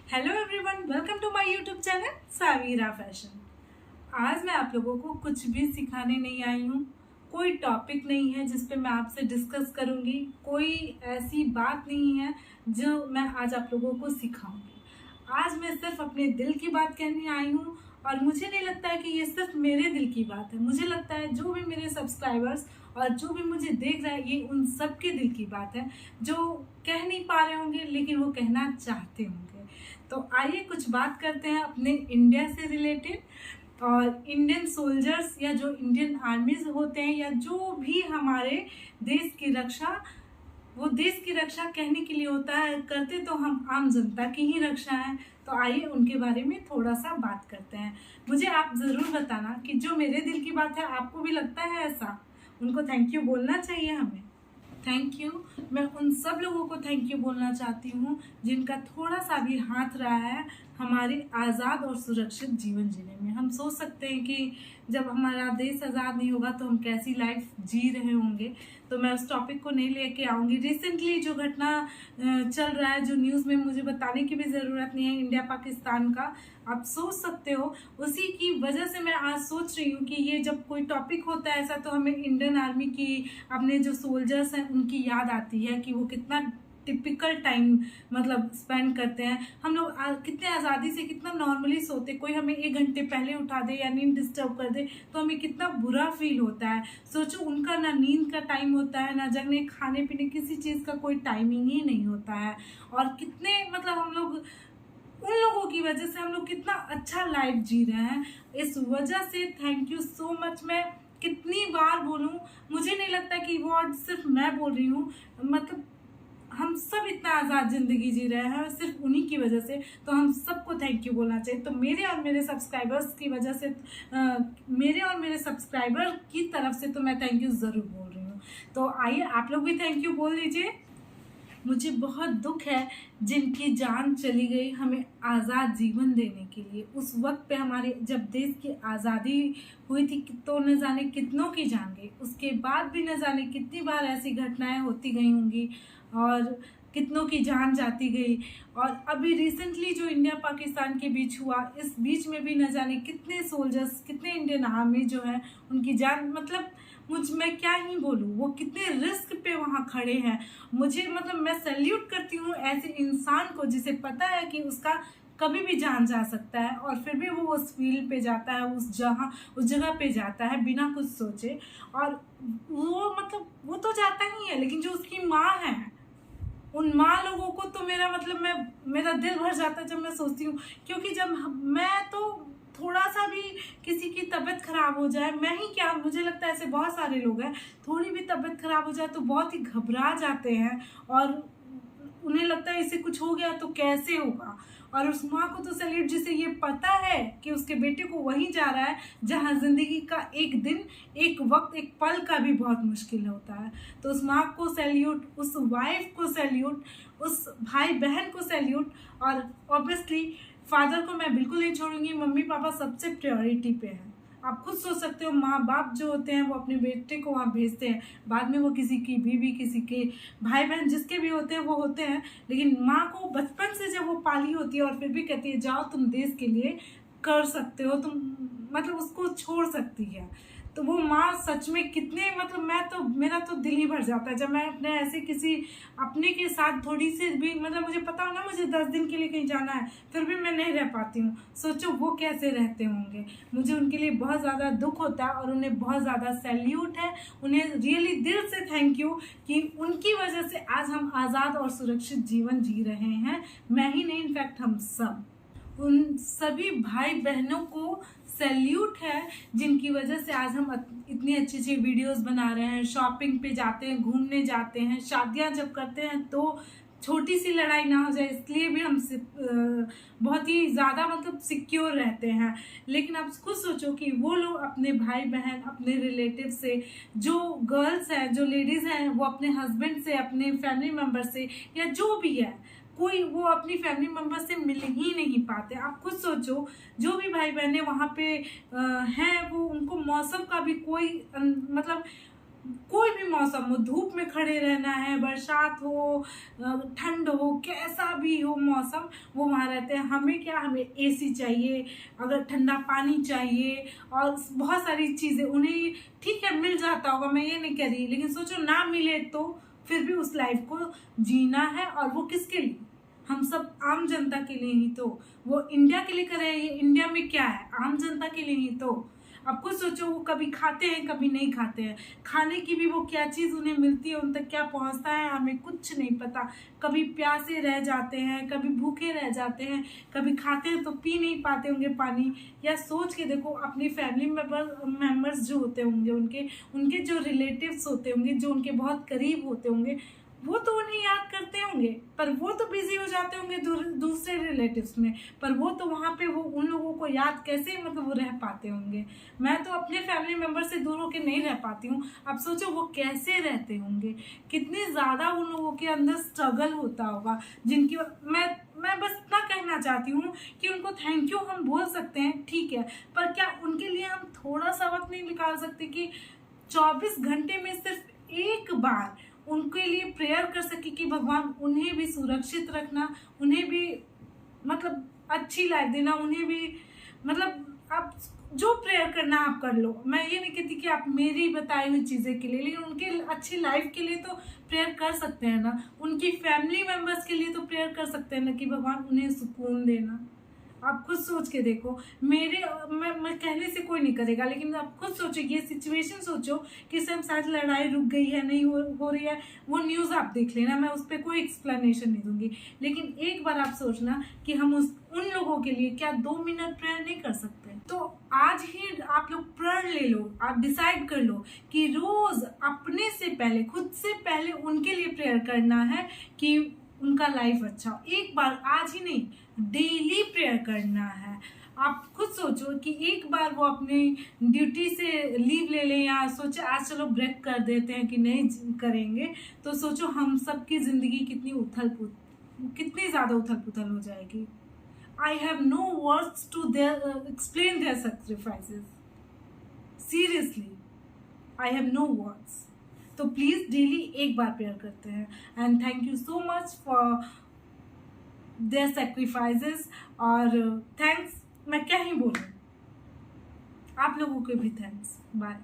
Hello everyone, welcome to my YouTube channel Saavira fashion. आज मैं आप लोगों को कुछ भी सिखाने नहीं आई हूँ। कोई टॉपिक नहीं है जिस पे मैं आपसे डिस्कस करूँगी। कोई ऐसी बात नहीं है जो मैं आज आप लोगों को सिखाऊंगी। आज मैं सिर्फ अपने दिल की बात कहने आई हूँ और मुझे नहीं लगता है कि ये सिर्फ मेरे दिल की बात है। मुझे लगता है जो भी मेरे सब्सक्राइबर्स और जो भी मुझे देख रहा है, ये उन सब के दिल की बात है जो कह नहीं पा रहे होंगे लेकिन वो कहना चाहते होंगे। तो आइए कुछ बात करते हैं अपने इंडिया से रिलेटेड और इंडियन सोल्जर्स या जो इंडियन आर्मीज होते हैं या जो भी हमारे देश की रक्षा, वो देश की रक्षा कहने के लिए होता है, करते तो हम आम जनता की ही रक्षा है। तो आइए उनके बारे में थोड़ा सा बात करते हैं। मुझे आप ज़रूर बताना कि जो मेरे दिल की बात है आपको भी लगता है ऐसा। उनको थैंक यू बोलना चाहिए हमें। Thank you. मैं उन सब लोगों को थैंक यू बोलना चाहती हूँ जिनका थोड़ा सा भी हाथ रहा है हमारे आज़ाद और सुरक्षित जीवन जीने में। हम सोच सकते हैं कि जब हमारा देश आज़ाद नहीं होगा तो हम कैसी लाइफ जी रहे होंगे, तो मैं उस टॉपिक को नहीं लेके आऊँगी। रिसेंटली जो घटना चल रहा है, जो न्यूज़ में मुझे बताने की भी ज़रूरत नहीं है, इंडिया पाकिस्तान का, आप सोच सकते हो। उसी की वजह से मैं आज सोच रही हूँ कि ये जब कोई टॉपिक होता है ऐसा तो हमें इंडियन आर्मी की, अपने जो सोल्जर्स हैं उनकी याद आती है कि वो कितना टिपिकल टाइम मतलब स्पेंड करते हैं। हम लोग कितने आज़ादी से, कितना नॉर्मली सोते। कोई हमें 1 घंटे पहले उठा दे या नींद डिस्टर्ब कर दे तो हमें कितना बुरा फील होता है। सोचो, उनका ना नींद का टाइम होता है, ना जगने, खाने पीने, किसी चीज़ का कोई टाइमिंग ही नहीं होता है। और कितने मतलब हम लोग, उन लोगों की वजह से हम लोग कितना अच्छा लाइफ जी रहे हैं। इस वजह से थैंक यू सो मच। मैं कितनी बार बोलूं, मुझे नहीं लगता कि वर्ड सिर्फ मैं बोल रही हूँ, मतलब हम सब इतना आज़ाद ज़िंदगी जी रहे हैं सिर्फ उन्हीं की वजह से। तो हम सबको थैंक यू बोलना चाहिए। तो मेरे और मेरे सब्सक्राइबर्स की वजह से, मेरे और मेरे सब्सक्राइबर की तरफ से तो मैं थैंक यू ज़रूर बोल रही हूँ। तो आइए आप लोग भी थैंक यू बोल लीजिए। मुझे बहुत दुख है जिनकी जान चली गई हमें आज़ाद जीवन देने के लिए। उस वक्त पे हमारे जब देश की आज़ादी हुई थी तो न जाने कितनों की जान गई। उसके बाद भी न जाने कितनी बार ऐसी घटनाएं होती गई होंगी और कितनों की जान जाती गई। और अभी रिसेंटली जो इंडिया पाकिस्तान के बीच हुआ, इस बीच में भी न जाने कितने सोल्जर्स, कितने इंडियन आर्मी जो है उनकी जान, मतलब मैं क्या ही बोलूँ, वो कितने रिस्क पे वहाँ खड़े हैं। मुझे मतलब मैं सैल्यूट करती हूँ ऐसे इंसान को जिसे पता है कि उसका कभी भी जान जा सकता है और फिर भी वो उस फील्ड पे जाता है, उस जगह पे जाता है बिना कुछ सोचे। और वो मतलब वो तो जाता ही है, लेकिन जो उसकी माँ है, उन माँ लोगों को तो मेरा दिल भर जाता है जब मैं सोचती हूँ। क्योंकि जब मैं तो थोड़ा सा भी किसी की तबीयत खराब हो जाए, मैं ही क्या, मुझे लगता है ऐसे बहुत सारे लोग हैं, थोड़ी भी तबीयत खराब हो जाए तो बहुत ही घबरा जाते हैं और उन्हें लगता है इसे कुछ हो गया तो कैसे होगा। और उस माँ को तो सैल्यूट जिसे ये पता है कि उसके बेटे को वहीं जा रहा है जहाँ जिंदगी का एक दिन, एक वक्त, एक पल का भी बहुत मुश्किल होता है। तो उस माँ को सैल्यूट, उस वाइफ को सैल्यूट, उस भाई बहन को सैल्यूट। और ऑब्वियसली फादर को मैं बिल्कुल नहीं छोड़ूंगी। मम्मी पापा सबसे प्रायोरिटी पे है। आप खुद सोच सकते हो, माँ बाप जो होते हैं वो अपने बेटे को वहाँ भेजते हैं, बाद में वो किसी की बीवी, किसी के भाई बहन, जिसके भी होते हैं वो होते हैं, लेकिन माँ को बचपन से जब वो पाली होती है और फिर भी कहती है जाओ तुम देश के लिए कर सकते हो, तुम मतलब उसको छोड़ सकती है। तो वो माँ सच में कितने, मतलब मेरा तो दिल ही भर जाता है जब मैं अपने ऐसे किसी अपने के साथ थोड़ी सी भी, मतलब मुझे पता हो ना मुझे 10 दिन के लिए कहीं जाना है फिर भी मैं नहीं रह पाती हूँ। सोचो वो कैसे रहते होंगे। मुझे उनके लिए बहुत ज़्यादा दुख होता है और उन्हें बहुत ज़्यादा सैल्यूट है। उन्हें रियली दिल से थैंक यू कि उनकी वजह से आज हम आज़ाद और सुरक्षित जीवन जी रहे हैं। मैं ही नहीं, इनफैक्ट हम सब। उन सभी भाई बहनों को सैल्यूट है जिनकी वजह से आज हम इतनी अच्छी अच्छी वीडियोस बना रहे हैं, शॉपिंग पे जाते हैं, घूमने जाते हैं, शादियां जब करते हैं तो छोटी सी लड़ाई ना हो जाए इसलिए भी हम बहुत ही ज़्यादा मतलब सिक्योर रहते हैं। लेकिन आप खुद सोचो कि वो लोग अपने भाई बहन, अपने रिलेटिव से, जो गर्ल्स हैं, जो लेडीज़ हैं, वो अपने हस्बैंड से, अपने फैमिली मेम्बर से या जो भी है, कोई वो अपनी फैमिली मेम्बर से मिल ही नहीं पाते। आप खुद सोचो, जो भी भाई बहनें वहाँ पे हैं वो, उनको मौसम का भी कोई मतलब कोई भी मौसम हो, धूप में खड़े रहना है, बरसात हो, ठंड हो, कैसा भी हो मौसम, वो वहाँ रहते हैं। हमें क्या, हमें एसी चाहिए, अगर ठंडा पानी चाहिए और बहुत सारी चीज़ें उन्हें, ठीक है मिल जाता होगा, मैं ये नहीं कह रही, लेकिन सोचो ना मिले तो फिर भी उस लाइफ को जीना है। और वो किसके लिए, हम सब आम जनता के लिए ही तो। वो इंडिया के लिए कर रहे हैं, इंडिया में क्या है, आम जनता के लिए ही तो। अब खुद सोचो, वो कभी खाते हैं कभी नहीं खाते हैं, खाने की भी वो क्या चीज़ उन्हें मिलती है, उन तक क्या पहुंचता है हमें कुछ नहीं पता। कभी प्यासे रह जाते हैं, कभी भूखे रह जाते हैं, कभी खाते हैं तो पी नहीं पाते होंगे पानी। या सोच के देखो, अपनी फैमिली मेंबर्स जो होते होंगे, उनके उनके जो रिलेटिव्स होते होंगे, जो उनके बहुत करीब होते होंगे, वो तो उन्हें याद करते होंगे, पर वो तो बिजी हो जाते होंगे दूसरे रिलेटिव्स में। पर वो तो वहाँ पे वो उन लोगों को याद कैसे, मतलब वो रह पाते होंगे। मैं तो अपने फैमिली मेंबर से दूर होकर नहीं रह पाती हूँ। अब सोचो वो कैसे रहते होंगे, कितनी ज़्यादा उन लोगों के अंदर स्ट्रगल होता होगा। जिनकी मैं बस इतना कहना चाहती हूँ कि उनको थैंक यू हम बोल सकते हैं, ठीक है, पर क्या उनके लिए हम थोड़ा सा वक्त नहीं निकाल सकते कि 24 घंटे में सिर्फ एक बार उनके लिए प्रेयर कर सके कि भगवान उन्हें भी सुरक्षित रखना, उन्हें भी मतलब अच्छी लाइफ देना, उन्हें भी मतलब आप जो प्रेयर करना आप कर लो। मैं ये नहीं कहती कि आप मेरी बताई हुई चीज़ें के लिए, लेकिन उनके अच्छी लाइफ के लिए तो प्रेयर कर सकते हैं ना। उनकी फैमिली मेंबर्स के लिए तो प्रेयर कर सकते हैं ना कि भगवान उन्हें सुकून देना। आप खुद सोच के देखो, मैं कहने से कोई नहीं करेगा, लेकिन आप खुद सोचो, ये सिचुएशन सोचो कि सब शायद लड़ाई रुक गई है, नहीं हो रही है, वो न्यूज़ आप देख लेना, मैं उस पर कोई एक्सप्लेनेशन नहीं दूंगी। लेकिन एक बार आप सोचना कि हम उन लोगों के लिए क्या 2 मिनट प्रेयर नहीं कर सकते। तो आज ही आप लोग प्रण ले लो, आप डिसाइड कर लो कि रोज अपने से पहले, खुद से पहले उनके लिए प्रेयर करना है कि उनका लाइफ अच्छा हो। एक बार, आज ही नहीं, डेली प्रेयर करना है। आप खुद सोचो कि एक बार वो अपनी ड्यूटी से लीव ले लें, या सोचे आज चलो ब्रेक कर देते हैं कि नहीं करेंगे, तो सोचो हम सब की जिंदगी कितनी ज़्यादा उथल पुथल हो जाएगी। I have no words to explain their sacrifices. Seriously, I have no words. तो प्लीज़ डेली एक बार प्रेयर करते हैं। And thank you so much for their sacrifices. और थैंक्स, मैं क्या ही बोलूँ, आप लोगों को भी थैंक्स। बाय।